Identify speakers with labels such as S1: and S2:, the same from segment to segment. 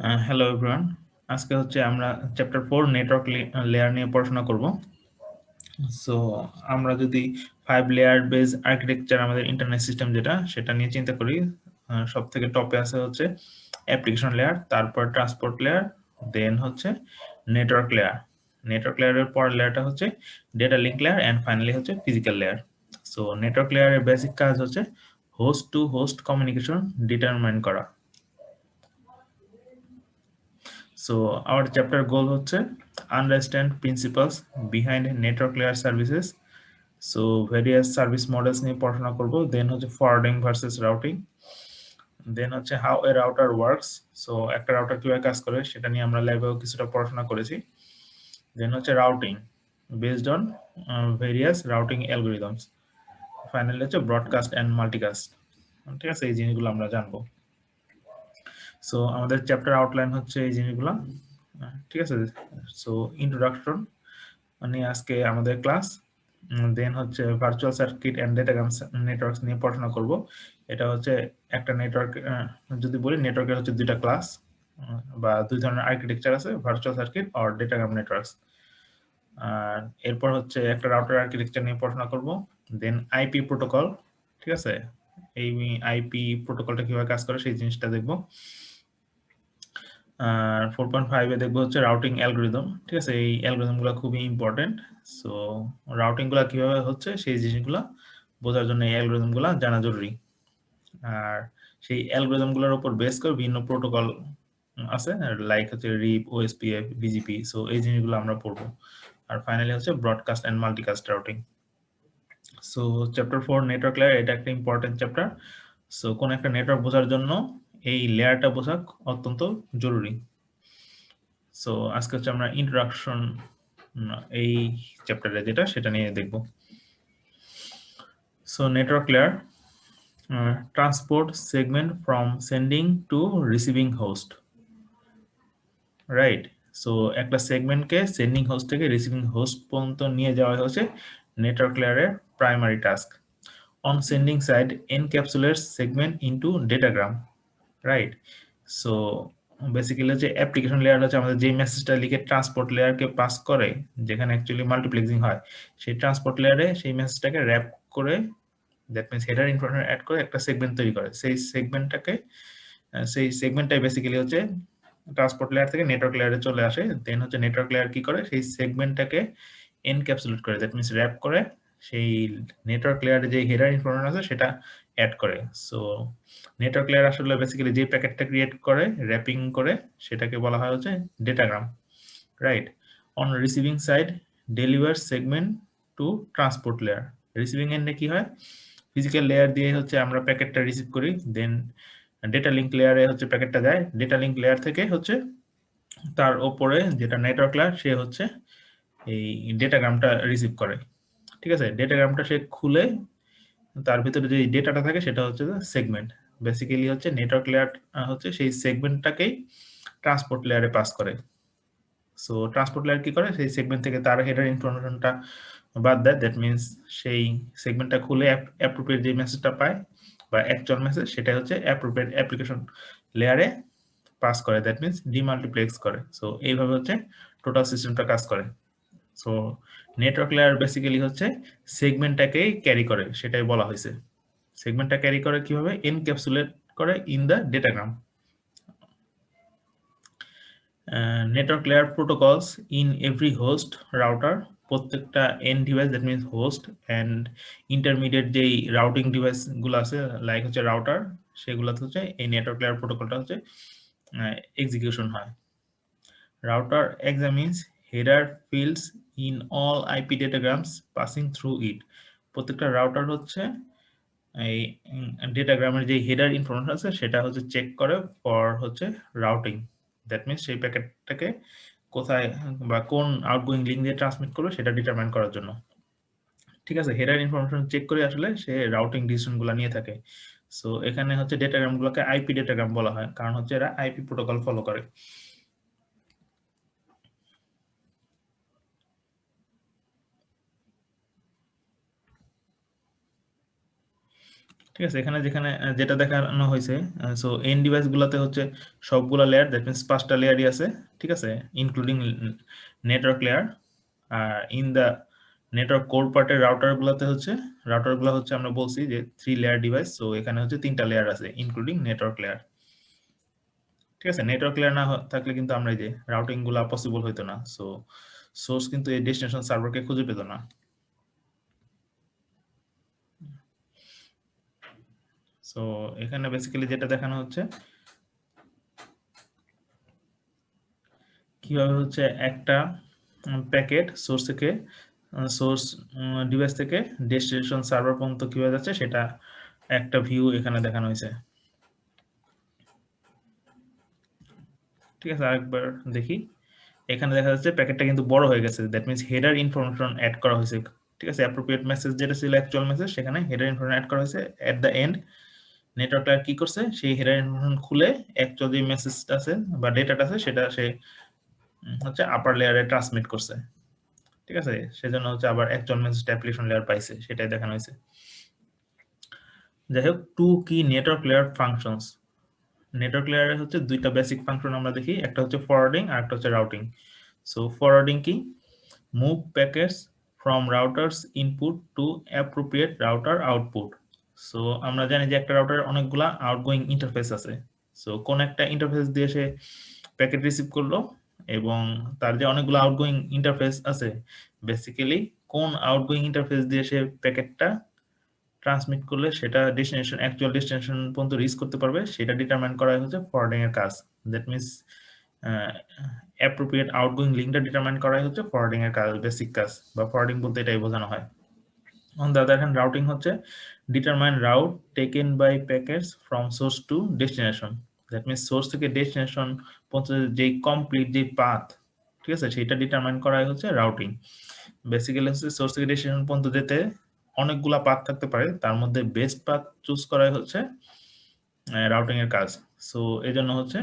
S1: Hello everyone. আজকে হচ্ছে আমরা চ্যাপ্টার 4 নেটওয়ার্ক লেয়ার নিয়ে পড়াশোনা করব। সো আমরা যদি 5 লেয়ার বেস আর্কিটেকচার আমাদের ইন্টারনেট সিস্টেম যেটা সেটা নিয়ে চিন্তা করি, সবথেকে টপে আছে হচ্ছে অ্যাপ্লিকেশন লেয়ার, তারপর ট্রান্সপোর্ট লেয়ার, দেন হচ্ছে নেটওয়ার্ক লেয়ার। নেটওয়ার্ক লেয়ারের পরের লেয়ারটা হচ্ছে data link layer and finally হচ্ছে ফিজিক্যাল লেয়ার। সো নেটওয়ার্ক লেয়ারের বেসিক কাজ হচ্ছে host to host communication determine করা। So our chapter goal হচ্ছে understand principles behind network layer services. So various service models নিয়ে পড়াশোনা করব। দেন হচ্ছে forwarding versus routing. দেন হচ্ছে how a router works. So একটা রাউটার কিভাবে কাজ করে সেটা নিয়ে আমরা ল্যাবেও কিছুটা পড়াশোনা করেছি। দেন হচ্ছে routing based on various routing algorithms. Finally হচ্ছে ব্রডকাস্ট অ্যান্ড মাল্টিকাস্ট। ঠিক আছে, এই জিনিসগুলো আমরা জানবো। সো আমাদের চ্যাপ্টার আউটলাইন হচ্ছে এই জিনিসগুলো। ঠিক আছে। সো ইন্ট্রোডাকশন মানে আজকে আমাদের ক্লাস, দেন হচ্ছে ভার্চুয়াল সার্কিট অ্যান্ড ডেটাগ্রাম নেটওয়ার্কস নিয়ে পড়াশোনা করব। এটা হচ্ছে একটা নেটওয়ার্ক, যদি বলি নেটওয়ার্কের হচ্ছে দুইটা ক্লাস বা দুই ধরনের আর্কিটেকচার আছে, ভার্চুয়াল সার্কিট আর ডেটাগ্রাম নেটওয়ার্কস। আর এরপর হচ্ছে একটা রাউটার আর্কিটেকচার নিয়ে পড়াশোনা করব। দেন আইপি প্রোটোকল, ঠিক আছে, এই আইপি প্রোটোকলটা কিভাবে কাজ করে সেই জিনিসটা দেখব। আর 4.5 এ দেখবো হচ্ছে রাউটিং অ্যালগরিদম। ঠিক আছে, এই অ্যালগরিদমগুলো খুবই ইম্পর্টেন্ট। সো রাউটিংগুলো কিভাবে হচ্ছে সেই জিনিসগুলো বোঝার জন্য এই অ্যালগরিদমগুলো জানা জরুরি। আর সেই অ্যালগরিদমগুলোর উপর বেস করে বিভিন্ন প্রোটোকল আছে, লাইক হচ্ছে রিপ, ওএসপিএফ, বিজিপি। সো এই জিনিসগুলো আমরা পড়বো। আর ফাইনালি হচ্ছে broadcast and multicast routing. So chapter 4 network layer, এটা একটা ইম্পর্টেন্ট চ্যাপ্টার। সো কোন একটা নেটওয়ার্ক বোঝার জন্য এই লেয়ারটা বোঝা অত্যন্ত জরুরি। সো আজকে হচ্ছে আমরা ইন্ট্রোডাকশন এই চ্যাপ্টারে যেটা সেটা নিয়ে দেখব। So network layer, transport segment from sending to receiving host, right. So একটা সেগমেন্টকে সেন্ডিং হোস্ট থেকে রিসিভিং হোস্ট পর্যন্ত নিয়ে যাওয়া হচ্ছে নেটওয়ার্ক লেয়ারের primary task. On sending side encapsulates segment into datagram, right. So basically হচ্ছে অ্যাপ্লিকেশন লেয়ার হচ্ছে আমাদের যে মেসেজটা লিখে ট্রান্সপোর্ট লেয়ারকে পাস করে, যেখানে অ্যাকচুয়ালি মাল্টিপ্লেক্সিং হয়, সেই ট্রান্সপোর্ট লেয়ারে সেই মেসেজটাকে র্যাপ করে, that means header information add করে একটা সেগমেন্ট তৈরি করে। সেই সেগমেন্টটাই বেসিক্যালি হচ্ছে ট্রান্সপোর্ট লেয়ার থেকে নেটওয়ার্ক লেয়ারে চলে আসে। দেন হচ্ছে নেটওয়ার্ক লেয়ার কি করে, সেই সেগমেন্টটাকে এনক্যাপসুলেট করে, দ্যাট মিনস র্যাপ করে সেই নেটওয়ার্ক লেয়ারে যে হেডার ইনফরমেশন আছে সেটা অ্যাড করে। সো নেটওয়ার্ক লেয়ার আসলে বেসিক্যালি যে প্যাকেটটা ক্রিয়েট করে র্যাপিং করে সেটাকে বলা হয় হচ্ছে datagram, right. On receiving side deliver segment to transport layer. Receiving এন্ডে কি হয়, ফিজিক্যাল লেয়ার দিয়ে হচ্ছে আমরা প্যাকেটটা রিসিভ করি। দেন ডেটা লিঙ্ক লেয়ারে হচ্ছে প্যাকেটটা যায়, ডেটা লিঙ্ক লেয়ার থেকে হচ্ছে তার ওপরে যেটা নেটওয়ার্ক লেয়ার সে হচ্ছে এই ডেটাগ্রামটা রিসিভ করে। ঠিক আছে, ডেটাগ্রামটা সে খুলে তার ভিতরে যে ডেটাটা থাকে সেটা হচ্ছে সেগমেন্ট। বেসিক্যালি হচ্ছে নেটওয়ার্ক লেয়ার হচ্ছে সেই সেগমেন্টটাকেই ট্রান্সপোর্ট লেয়ারে পাস করে। সো ট্রান্সপোর্ট লেয়ার কি করে, সেই সেগমেন্ট থেকে তার হেডার ইনফরমেশনটা বাদ দেয়। দ্যাট মিনস সেই সেগমেন্টটা খুলে অ্যাপ্রোপ্রিয়েট যে মেসেজটা পায় বা অ্যাকচুয়াল মেসেজ সেটা হচ্ছে অ্যাপ্রোপ্রিয়েট অ্যাপ্লিকেশন লেয়ারে পাস করে, দ্যাট মিনস ডিমাল্টিপ্লেক্স করে। সো এইভাবে হচ্ছে টোটাল সিস্টেমটা কাজ করে। সো নেটওয়ার্ক লেয়ার বেসিক্যালি হচ্ছে সেগমেন্টটাকেই ক্যারি করে, সেটাই বলা হয়েছে। সেগমেন্টটা ক্যারি করে কিভাবে, এনক্যাপসুলেট করে in the datagram. Network layer protocols in every host router, প্রত্যেকটা end device, that means host and intermediate যেই রাউটিং ডিভাইসগুলো আছে লাইক হচ্ছে রাউটার, সেগুলোতে হচ্ছে এই নেটওয়ার্ক লেয়ার প্রোটোকলটা হচ্ছে এক্সিকিউশন হয়। Router examines header fields in all IP datagrams passing through it. প্রত্যেকটা রাউটার হচ্ছে এই ডেটাগ্রামের যে হেডার ইনফরমেশন আছে সেটা হচ্ছে চেক করে ফর হচ্ছে রাউটিং। দ্যাট মিনস সেই প্যাকেটটাকে কোথায় বা কোন আউটগোয়িং লিঙ্ক দিয়ে ট্রান্সমিট করবে সেটা ডিটারমাইন করার জন্য। ঠিক আছে, হেডার ইনফরমেশন চেক করে আসলে সে রাউটিং ডিসিশনগুলো নিয়ে থাকে। সো এখানে হচ্ছে ডেটাগ্রামগুলোকে আইপি ডেটাগ্রাম বলা হয়, কারণ হচ্ছে এরা আইপি প্রোটোকল ফলো করে। ঠিক আছে, এখানে যেখানে যেটা দেখানো হয়েছে, সো এন্ড ডিভাইস গুলাতে হচ্ছে সবগুলা লেয়ার, দ্যাট মিনস 5টা লেয়ারই আছে, ঠিক আছে, ইনক্লুডিং নেটওয়ার্ক লেয়ার। আর ইন দা নেটওয়ার্ক কোর পার্টের রাউটার গুলো হচ্ছে আমরা বলছি যে 3 লেয়ার ডিভাইস, সো এখানে হচ্ছে 3টা লেয়ার আছে ইনক্লুডিং নেটওয়ার্ক লেয়ার। ঠিক আছে, নেটওয়ার্ক লেয়ার না থাকলে কিন্তু আমরা এই যে রাউটিং গুলা পসিবল হইতো না, সো সোর্স কিন্তু এই ডেস্টিনেশন সার্ভারকে খুঁজে পেত না। সো এখানে বেসিক্যালি যেটা দেখানো হচ্ছে কিভাবে হচ্ছে একটা প্যাকেট সোর্স ডিভাইস থেকে ডেস্টিনেশন সার্ভার পর্যন্ত কিভাবে যাচ্ছে সেটা একটা ভিউ এখানে দেখানো হয়েছে। ঠিক আছে, আরেকবার দেখি। এখানে দেখা যাচ্ছে প্যাকেটটা কিন্তু বড় হয়ে গেছে, that means header information add করা হয়েছে। ঠিক আছে, অ্যাপ্রোপ্রিয়েট মেসেজ যেটা ছিল অ্যাকচুয়াল মেসেজ, সেখানে হেডার ইনফরমেশন অ্যাড করা হয়েছে। At the end network layer কি করছে, সেই হেডার ইনফরমেশন খুলে অ্যাকচুয়াল যে মেসেজটা আছে বা ডেটাটা আছে সেটা সে হচ্ছে আপার লেয়ারে ট্রান্সমিট করছে। ঠিক আছে, সেজন্য হচ্ছে আবার অ্যাকচুয়াল মেসেজটা অ্যাপ্লিকেশন লেয়ার পাইছে, সেটাই দেখানো হয়েছে। যাই হোক, টু কি নেটওয়ার্ক লেয়ার ফাংশনস। নেটওয়ার্ক লেয়ারে হচ্ছে দুইটা বেসিক ফাংশন আমরা দেখি, একটা হচ্ছে ফরওয়ার্ডিং আর একটা হচ্ছে রাউটিং। সো ফরওয়ার্ডিং কি, move packets from router's input to appropriate router output. So আমরা জানি যে একটা রাউটারের অনেকগুলা আউটগোয়িং ইন্টারফেস আছে। সো কোন একটা ইন্টারফেস দিয়ে সে প্যাকেট রিসিভ করলো, এবং তার যে অনেকগুলো আউটগোয়িং ইন্টারফেস আছে, বেসিক্যালি কোন আউটগোয়িং ইন্টারফেস দিয়ে সে প্যাকেটটা ট্রান্সমিট করলে সেটা অ্যাকচুয়াল ডেস্টিনেশন পর্যন্ত রিচ করতে পারবে, সেটা ডিটারমাইন করা হচ্ছে ফরওয়ার্ডিং এর কাজ। দ্যাট মিনস অ্যাপ্রোপ্রিয়েট আউটগোয়িং লিঙ্কটা ডিটারমাইন করাই হচ্ছে ফরওয়ার্ডিং এর কাজ, বেসিক কাজ, বা ফরওয়ার্ডিং বলতে এটাই বোঝানো হয়। On the other hand, routing হচ্ছে determine route taken by packets from source to destination. That means source থেকে ডেস্টিনেশন পর্যন্ত যেই কমপ্লিট যে পাথ, ঠিক আছে, সেটা ডিটারমাইন করাই হচ্ছে রাউটিং। বেসিক্যালি হচ্ছে সোর্স থেকে ডেস্টিনেশন পর্যন্ত যেতে অনেকগুলা পাথ থাকতে পারে, তার মধ্যে বেস্ট পাথ চুজ করাই হচ্ছে রাউটিং এর কাজ। সো এই জন্য হচ্ছে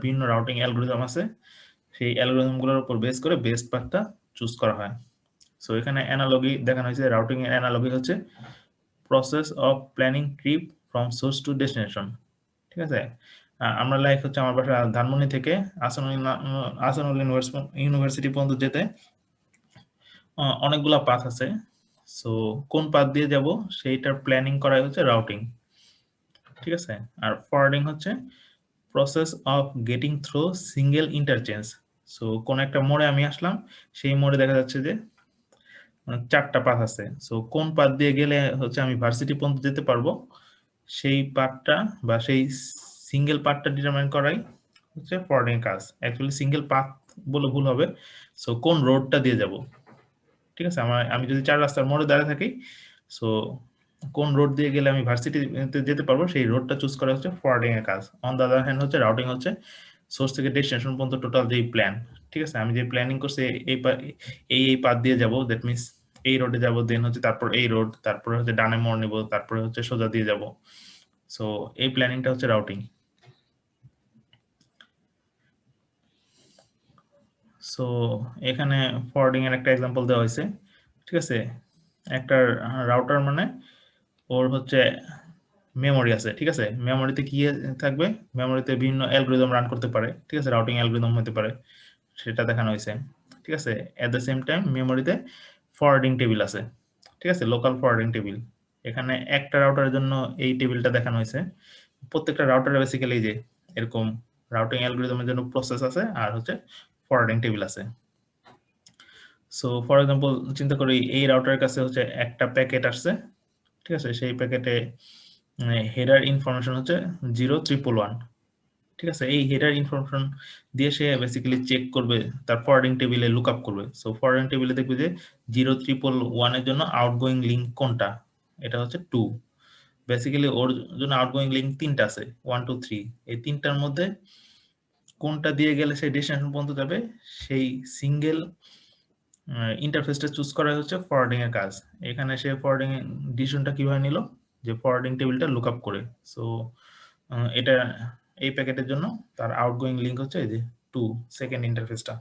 S1: বিভিন্ন রাউটিং অ্যালগোরিদম আছে, সেই অ্যালগোরিদম গুলোর উপর বেস করে বেস্ট পাথটা চুজ করা হয়। সো এখানে অ্যানালজি দেখানো হয়েছে, রাউটিং এর অ্যানালজি হচ্ছে process of planning trip from source to destination. ঠিক আছে, আমরা লাইক হচ্ছে আমার বাসা ধানমন্ডি থেকে আসানুল ইউনিভার্সিটি পর্যন্ত যেতে অনেকগুলা পাথ আছে। সো কোন পাথ দিয়ে যাব সেইটার প্ল্যানিং করাই হচ্ছে রাউটিং। ঠিক আছে, আর ফরওয়ার্ডিং হচ্ছে process of getting through single interchange. So কোন একটা মোড়ে আমি আসলাম, সেই মোড়ে দেখা যাচ্ছে যে 4টা পাথ আছে। সো কোন পাথ দিয়ে গেলে হচ্ছে আমি ভার্সিটি পর্যন্ত যেতে পারবো, সেই পাথটা বা সেই সিঙ্গেল পাথটা ডিটারমাইন করাই হচ্ছে ফরওয়ার্ডিং কাজ। অ্যাকচুয়ালি সিঙ্গেল পাথ বলে ভুল হবে। সো কোন রোডটা দিয়ে যাব, ঠিক আছে, আমি যদি 4 রাস্তার মোড়ে দাঁড়িয়ে থাকি, সো কোন রোড দিয়ে গেলে আমি ভার্সিটিতে যেতে পারবো সেই রোডটা চুজ করা হচ্ছে ফরওয়ার্ডিং এর কাজ। অন দ্য আদার হ্যান্ড হচ্ছে রাউটিং হচ্ছে সোর্স থেকে ডেস্টিনেশন পর্যন্ত টোটাল যেই প্ল্যান, ঠিক আছে, আমি যে প্ল্যানিং করছি এই পাথ দিয়ে যাব, দ্যাট মিনস এই রোডে যাব, দেন হচ্ছে তারপর এই রোড, তারপরে হচ্ছে ডানে মোড় নিব, তারপরে হচ্ছে সোজা দিয়ে যাব। সো এই প্ল্যানিংটা হচ্ছে রাউটিং। সো এখানে ফরওয়ার্ডিং এর একটা এক্সাম্পল দেওয়া হয়েছে। ঠিক আছে, একটা রাউটার মানে ওর হচ্ছে মেমোরি আছে। ঠিক আছে, মেমোরিতে কি থাকবে, মেমোরিতে বিভিন্ন অ্যালগোরিদম রান করতে পারে। ঠিক আছে, রাউটিং অ্যালগোরিদম হতে পারে, সেটা দেখানো হয়েছে। ঠিক আছে, এট দ্য সেম টাইম মেমোরিতে ফরওয়ার্ডিং টেবিল আছে। ঠিক আছে, লোকাল ফরওয়ার্ডিং টেবিল। এখানে একটা রাউটারের জন্য এই টেবিলটা দেখানো হয়েছে। প্রত্যেকটা রাউটারে বেসিক্যালি যে এরকম রাউটিং অ্যালগোরিদমের জন্য প্রসেস আছে আর হচ্ছে ফরওয়ার্ডিং টেবিল আছে। সো ফর এক্সাম্পল চিন্তা করি এই রাউটারের কাছে হচ্ছে একটা প্যাকেট আসছে। ঠিক আছে, সেই প্যাকেটে হেডার ইনফরমেশন হচ্ছে 0,111। ঠিক আছে, এই হেডার ইনফরমেশন দিয়ে সে বেসিক্যালি চেক করবে, তার ফরওয়ার্ডিং টেবিলে লুক আপ করবে। সো ফরওয়ার্ডিং টেবিলে দেখবে যে 0,111 এর জন্য আউটগোয়িং লিঙ্ক কোনটা, এটা হচ্ছে 2। বেসিক্যালি ওর জন্য আউটগোয়িং লিঙ্ক 3টা আছে, 1 2 3। এই 3টার মধ্যে কোনটা দিয়ে গেলে সেই ডেস্টিনেশন পর্যন্ত যাবে, সেই সিঙ্গেল ইন্টারফেসটা চুজ করা হচ্ছে ফরওয়ার্ডিং এর কাজ। এখানে সে ফরওয়ার্ডিং ডিসিশনটা কিভাবে নিল, যে ফরওয়ার্ডিং টেবিলটা লুক আপ করে। সো এটা এই প্যাকেটের জন্য তার আউটগোয়িং লিঙ্ক হচ্ছে এই যে 2 সেকেন্ড ইন্টারফেসটা।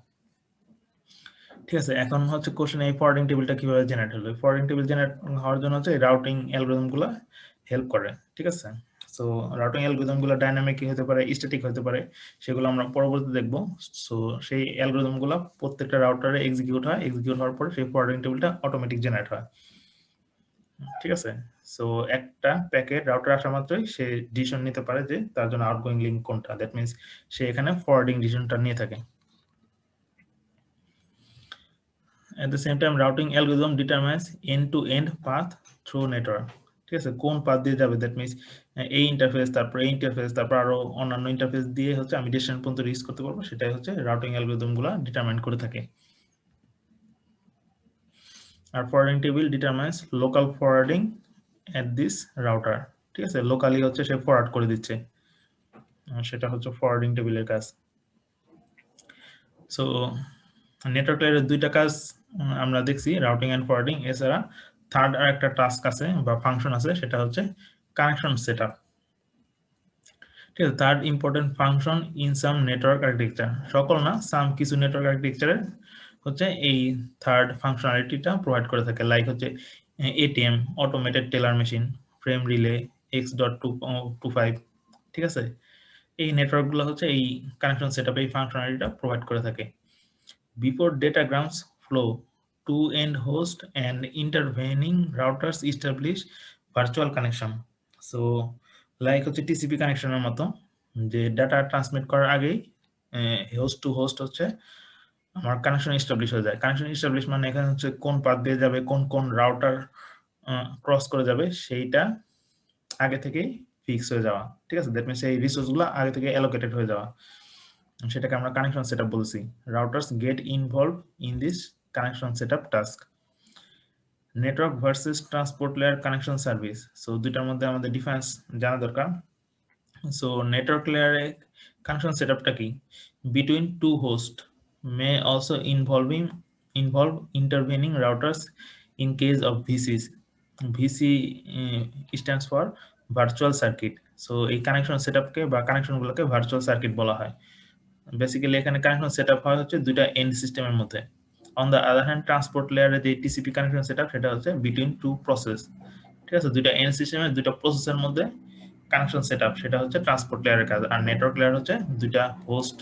S1: ঠিক আছে, এখন হচ্ছে কোশ্চেন, এই ফরওয়ার্ডিং টেবিলটা কিভাবে জেনারেট হলো। ফরওয়ার্ডিং টেবিল জেনারেট হওয়ার জন্য হচ্ছে রাউটিং অ্যালগরিদম গুলো হেল্প করে, ঠিক আছে? সো রাউটিং অ্যালগরিদমগুলো ডাইনামিক হতে পারে, স্ট্যাটিক হতে পারে, সেগুলো আমরা পরবর্তীতে দেখব। সো সেই অ্যালগরিদমগুলো প্রত্যেকটা রাউটারে এক্সিকিউট হয়, এক্সিকিউট হওয়ার পরে সেই ফরওয়ার্ডিং টেবিলটা অটোমেটিক জেনারেট হয়, ঠিক আছে? সো একটা প্যাকেট রাউটার আসা মাত্রই সে ডিসিশন নিতে পারে যে তার জন্য আউটগোয়িং লিঙ্ক কোনটা, দ্যাট মিনস সে এখানে ফরওয়ার্ডিং ডিসিশনটা নিয়ে থাকে। At the same time, routing algorithm determines end-to-end path through network. ঠিক আছে, কোন পাথ দিয়ে যাবে, দ্যাট মিনস এই ইন্টারফেস, তারপর এই ইন্টারফেস, তারপর আরো অন্যান্য ইন্টারফেস দিয়ে হচ্ছে আমি ডেস্টিনেশন পর্যন্ত রিচ করতে পারবো, সেটাই হচ্ছে রাউটিং অ্যালগরিদমগুলো ডিটারমাইন করে থাকে। আর forwarding table determines local forwarding at this router, ঠিক আছে? লোকালি হচ্ছে সে ফরওয়ার্ড করে দিচ্ছে, সেটা হচ্ছে ফরওয়ার্ডিং টেবিলের কাজ। সো নেটওয়ার্ক লেয়ারের দুইটা কাজ আমরা দেখছি, রাউটিং এন্ড ফরওয়ার্ডিং। এছাড়া থার্ড আর একটা টাস্ক আছে বা ফাংশন আছে, সেটা হচ্ছে কানেকশন সেটআপ, ঠিক আছে? Third important function in some network architecture, সকল না, সাম কিছু নেটওয়ার্ক আর্কিটেকচারে হচ্ছে এই থার্ড ফাংশনালিটিটা প্রোভাইড করে থাকে, লাইক হচ্ছে ATM, automated teller machine, frame relay, X.225, ঠিক আছে? এই নেটওয়ার্কগুলো হচ্ছে এই কানেকশন সেটআপে এই ফাংশনালিটিটা প্রোভাইড করে থাকে। Before datagrams flow to end host and intervening routers establish virtual connection. So like হচ্ছে টিসিপি কানেকশনের মতো, যে ডাটা ট্রান্সমিট করার আগেই হোস্ট টু হোস্ট হচ্ছে আমার কানেকশন এস্টাবলিশ হয়ে যায়। কানেকশন এস্টাবলিশ মানে এখানে হচ্ছে কোন পাথ দিয়ে যাবে, কোন কোন রাউটার ক্রস করে যাবে, সেইটা আগে থেকেই ফিক্স হয়ে যাওয়া, ঠিক আছে? দ্যাট মিনস এই রিসোর্সগুলো আগে থেকে অ্যালোকেটেড হয়ে যাওয়া, সেটাকে আমরা কানেকশন সেটআপ বলছি। Routers get involve in this connection setup task. Network versus transport layer connection service, so দুইটার মধ্যে আমাদের ডিফারেন্স জানা দরকার। সো নেটওয়ার্ক লেয়ারে কানেকশন সেটআপটা কি? Between two host may also involve intervening routers in case of VCs. VC stands for virtual circuit. So এই connection সেটআপকে বা কানেকশনগুলোকে ভার্চুয়াল সার্কিট বলা হয়। বেসিক্যালি এখানে কানেকশন সেটআপ হয় হচ্ছে দুইটা এন্ড সিস্টেমের মধ্যে। On the other hand transport লেয়ারে যে টিসিপি কানেকশন সেটআপ, সেটা হচ্ছে বিটুইন টু প্রসেস, ঠিক আছে? দুইটা এন্ড সিস্টেমের দুইটা প্রসেসের মধ্যে কানেকশন সেটআপ, সেটা হচ্ছে ট্রান্সপোর্ট লেয়ারের কাজ। আর নেটওয়ার্ক লেয়ার হচ্ছে দুইটা হোস্ট,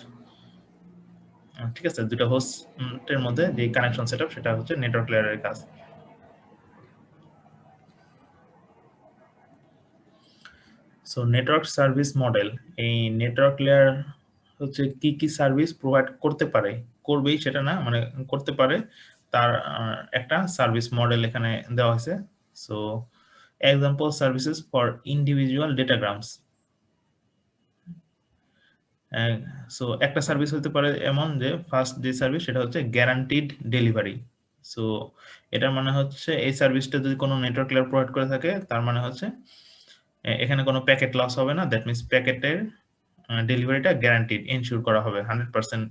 S1: ঠিক আছে? দুইটা হোস্টের মধ্যে যে কানেকশন সেটআপ, সেটা হচ্ছে নেটওয়ার্ক লেয়ারের কাজ। সো নেটওয়ার্ক সার্ভিস মডেল, এই নেটওয়ার্ক লেয়ার হচ্ছে কি কি সার্ভিস প্রোভাইড করতে পারে, করবেই সেটা না, মানে করতে পারে, তার একটা সার্ভিস মডেল এখানে দেওয়া হয়েছে। So example services for individual datagrams. So একটা সার্ভিস হতে পারে এমন যে ফার্স্ট যে সার্ভিস, সেটা হচ্ছে গ্যারান্টিড ডেলিভারি। সো এটার মানে হচ্ছে এই সার্ভিসটা যদি কোনো নেটওয়ার্ক লেয়ার প্রোভাইড করে থাকে, তার মানে হচ্ছে এখানে কোনো প্যাকেট লস হবে না, দ্যাট মিনস প্যাকেটের ডেলিভারিটা গ্যারান্টিড, এনশিওর করা হবে 100%,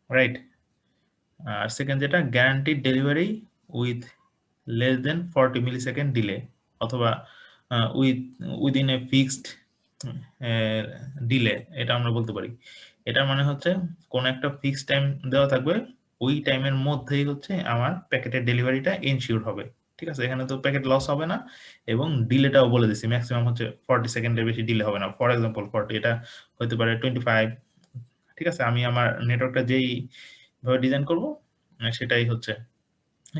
S1: রাইট? আর সেকেন্ড যেটা guaranteed delivery with less than 40 millisecond delay, অথবা উইদিন এ ফিক্সড ডিলে, এটা আমরা বলতে পারি। এটার মানে হচ্ছে কোন একটা ফিক্সড টাইম দেওয়া থাকবে, ওই টাইমের মধ্যেই হচ্ছে আমার প্যাকেটের ডেলিভারিটা এনশিওর হবে, ঠিক আছে? এখানে তো প্যাকেট লস হবে না, এবং ডিলেটাও বলে দিছি, ম্যাক্সিমাম হচ্ছে 40 সেকেন্ডের বেশি ডিলে হবে না। ফর এক্সাম্পল 40, এটা হতে পারে 25, ঠিক আছে? আমি আমার নেটওয়ার্কটা যেই ভাবে ডিজাইন করব, সেটাই হচ্ছে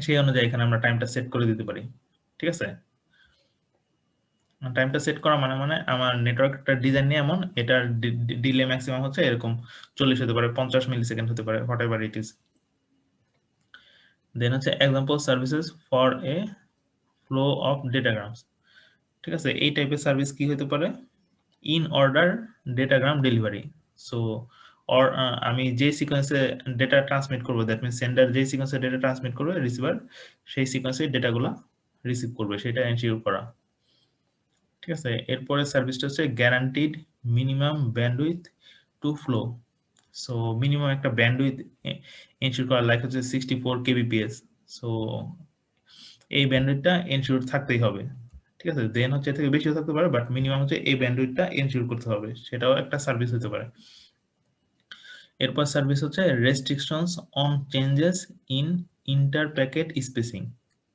S1: সেই অনুযায়ী এখানে আমরা টাইমটা সেট করে দিতে পারি, ঠিক আছে? টাইমটা সেট করা মানে আমার নেটওয়ার্কটা ডিজাইন নিয়ে এমন, এটার ডিলে ম্যাক্সিমাম হচ্ছে এরকম 40 হতে পারে, 50 মিলিসেকেন্ড হতে পারে, whatever it is. Then হচ্ছে example services for a flow of datagrams, ঠিক আছে? এই টাইপের সার্ভিস কি হতে পারে? In order datagram delivery. So or আমি যে সিকোয়েন্সে ডেটা ট্রান্সমিট করবো, দ্যাট মিনস সেন্ডার যে সিকোয়েন্সে ডেটা ট্রান্সমিট করবে, রিসিভার সেই সিকোয়েন্সে ডেটাগুলো রিসিভ করবে, সেটা এনশিওর করা, ঠিক আছে? এরপরে সার্ভিসটা হচ্ছে guaranteed minimum bandwidth to flow. So minimum একটা ব্যান্ডউইথ এনশিওর করা, লাইক হচ্ছে 64 kbps। সো এই ব্যান্ডউইথটা এনশিওর থাকতেই হবে, ঠিক আছে? দেন হচ্ছে এর থেকে বেশিও থাকতে পারে, বাট মিনিমাম হচ্ছে এই ব্যান্ডউইথটা এনশিওর করতে হবে, সেটাও একটা সার্ভিস হতে পারে। এরপর সার্ভিস হচ্ছে restrictions on changes in inter packet spacing.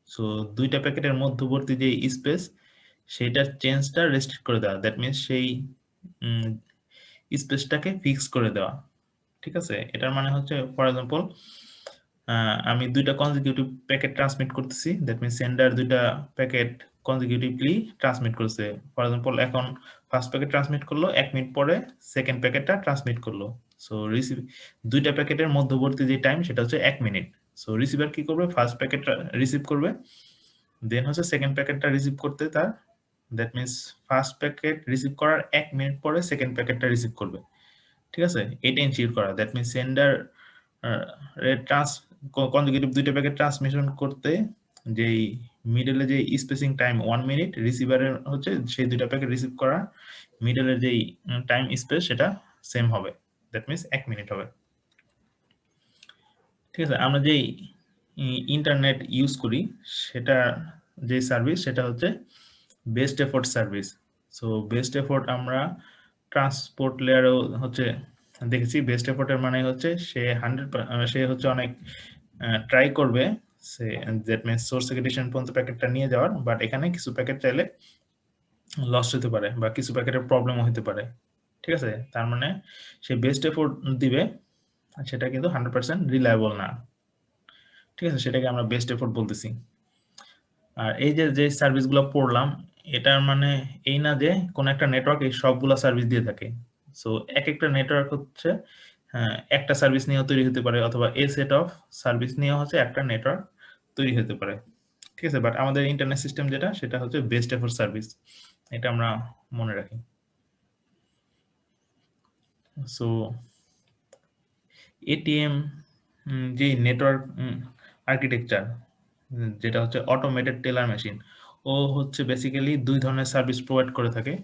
S1: So দুইটা প্যাকেটের মধ্যবর্তী যে স্পেস, সেইটা চেঞ্জটা রেস্ট্রিক্ট করে দেওয়া, দ্যাট মিনস সেই স্পেসটাকে ফিক্স করে দেওয়া। ঠিক আছে, এটার মানে হচ্ছে ফর এক্সাম্পল আমি দুইটা কনজিকিউটিভ প্যাকেট ট্রান্সমিট করতেছি, দ্যাট মিনস সেন্ডার দুইটা প্যাকেট কনজিকিউটিভলি ট্রান্সমিট করছে। ফর এক্সাম্পল এখন ফার্স্ট প্যাকেট ট্রান্সমিট করলো, 1 মিনিট পরে সেকেন্ড প্যাকেটটা ট্রান্সমিট করলো। সো রিসিভ দুইটা প্যাকেটের মধ্যবর্তী যে টাইম সেটা হচ্ছে 1 মিনিট। সো রিসিভার কি করবে, ফার্স্ট প্যাকেটটা রিসিভ করবে, দেন হচ্ছে সেকেন্ড প্যাকেটটা রিসিভ করতে তার, that means first packet receive করার 1 মিনিট পরে সেকেন্ড প্যাকেটটা রিসিভ করবে। ঠিক আছে, এটা এনশিওর করা, দ্যাট মিনস সেন্ডার কনজিকিউটিভ দুইটা প্যাকেট ট্রান্সমিশন করতে যেই মিডলে যে স্পেসিং টাইম 1 মিনিট, রিসিভারের হচ্ছে সেই দুইটা প্যাকেট রিসিভ করা মিডলের যেই টাইম স্পেস সেটা সেম হবে, দ্যাট মিনস 1 মিনিট হবে। ঠিক আছে, আমরা যেই ইন্টারনেট ইউজ করি সেটা যে সার্ভিস সেটা হচ্ছে best effort service. So best effort আমরা ট্রান্সপোর্ট লেয়ারেও হচ্ছে দেখেছি। বেস্ট এফোর্টের মানে হচ্ছে সে হচ্ছে অনেক ট্রাই করবে, সে দ্যাট মিনস সোর্স থেকে ডেস্টিনেশন পর্যন্ত প্যাকেটটা নিয়ে যাওয়ার, বাট এখানে কিছু প্যাকেট চাইলে লস হতে পারে বা কিছু প্যাকেটের প্রবলেমও হতে পারে। ঠিক আছে, তার মানে সে বেস্ট এফোর্ট দিবে, সেটা কিন্তু 100% রিলায়েবল না। ঠিক আছে, সেটাকে আমরা বেস্ট এফোর্ট বলতেছি। আর এই যে সার্ভিসগুলো পড়লাম, এটার মানে এই না যে কোন একটা নেটওয়ার্ক এই সবগুলো সার্ভিস দিয়ে থাকে। সো এক একটা নেটওয়ার্ক হচ্ছে একটা সার্ভিস নিয়েও তৈরি হতে পারে, অথবা এ সেট অফ সার্ভিস নিয়েও হচ্ছে একটা নেটওয়ার্ক তৈরি হতে পারে। ঠিক আছে, বাট আমাদের ইন্টারনেট সিস্টেম যেটা সেটা হচ্ছে বেস্ট এফোর্ট সার্ভিস, এটা আমরা মনে রাখি। সো এটিএম যে নেটওয়ার্ক আর্কিটেকচার যেটা হচ্ছে অটোমেটেড টেলার মেশিন, ও হচ্ছে বেসিক্যালি দুই ধরনের সার্ভিস প্রোভাইড করে থাকে।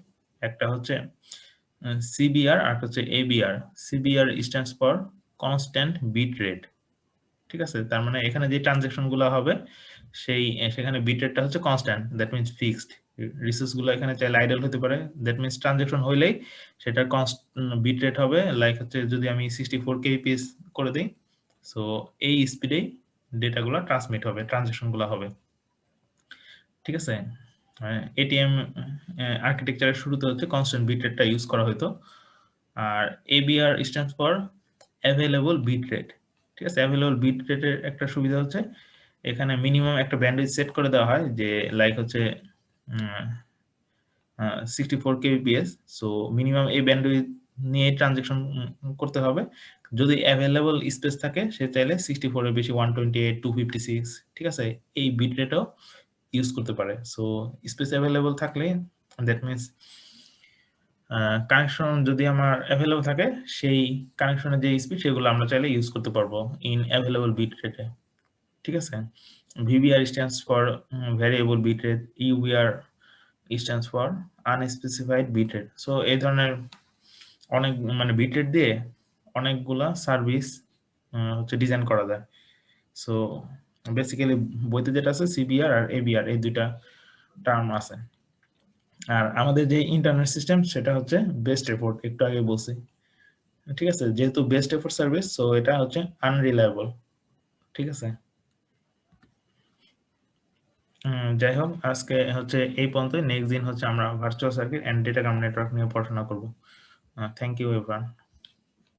S1: একটা হচ্ছে সিবিআর আর হচ্ছে ABR. CBR stands for constant bit rate. ঠিক আছে, তার মানে এখানে যে ট্রানজেকশন গুলো হবে সেখানে বিট রেটটা হচ্ছে constant, that means fixed. Resource গুলো এখানে চাইলে আইডল হতে পারে, দ্যাট মিনস ট্রানজেকশন হইলেই সেটা বিট রেট হবে, লাইক হচ্ছে যদি আমি 64 kbps করে দিই, সো এই স্পিডেই ডেটাগুলো ট্রান্সমিট হবে, ট্রানজেকশন গুলো হবে। ঠিক আছে, এটিএম আর্কিটেকচারের শুরুতে হচ্ছে কনস্ট্যান্ট বিট রেটটা ইউজ করা হতো। আর ABR stands for available bit rate. ঠিক আছে, অ্যাভেলেবল বিট রেটের একটা সুবিধা হচ্ছে এখানে মিনিমাম একটা ব্যান্ডউইথ সেট করে দেওয়া হয়, যে লাইক হচ্ছে 64 kbps। সো মিনিমাম এই ব্যান্ডউইথ নিয়ে ট্রানজেকশন করতে হবে। যদি অ্যাভেলেবল স্পেস থাকে সে চাইলে 64 এর বেশি 128 256, ঠিক আছে, এই বিট রেটও ইউজ করতে পারে। সো স্পেস অ্যাভেলেবল থাকলে দ্যাট মিনস কানেকশন যদি আমার অ্যাভেলেবল থাকে, সেই কানেকশনের যে স্পিড সেগুলো আমরা চাইলে ইউজ করতে পারবো ইন অ্যাভেলেবল বিট রেটে। ঠিক আছে, VBR stands for variable bit rate, UBR stands for unspecified bit rate. So এই ধরনের অনেক মানে বিট রেট দিয়ে অনেকগুলা সার্ভিস হচ্ছে ডিজাইন করা যায়। সো বেসিক্যালি বইতে যেটা আছে সিবিআর আর এবিআর, এই দুইটা টার্ম আছে। আর আমাদের যে ইন্টারনেট সিস্টেম সেটা হচ্ছে বেস্ট এফোর্ট, একটু আগে বলছি। ঠিক আছে, যেহেতু বেস্ট এফোর্ট সার্ভিস, সো এটা হচ্ছে আনরিলায়েবল। ঠিক আছে, যাই হোক, আজকে হচ্ছে এই পর্যন্ত। নেক্সট দিন হচ্ছে আমরা virtual circuit and datagram network নিয়ে পড়াশোনা করব। Thank you everyone.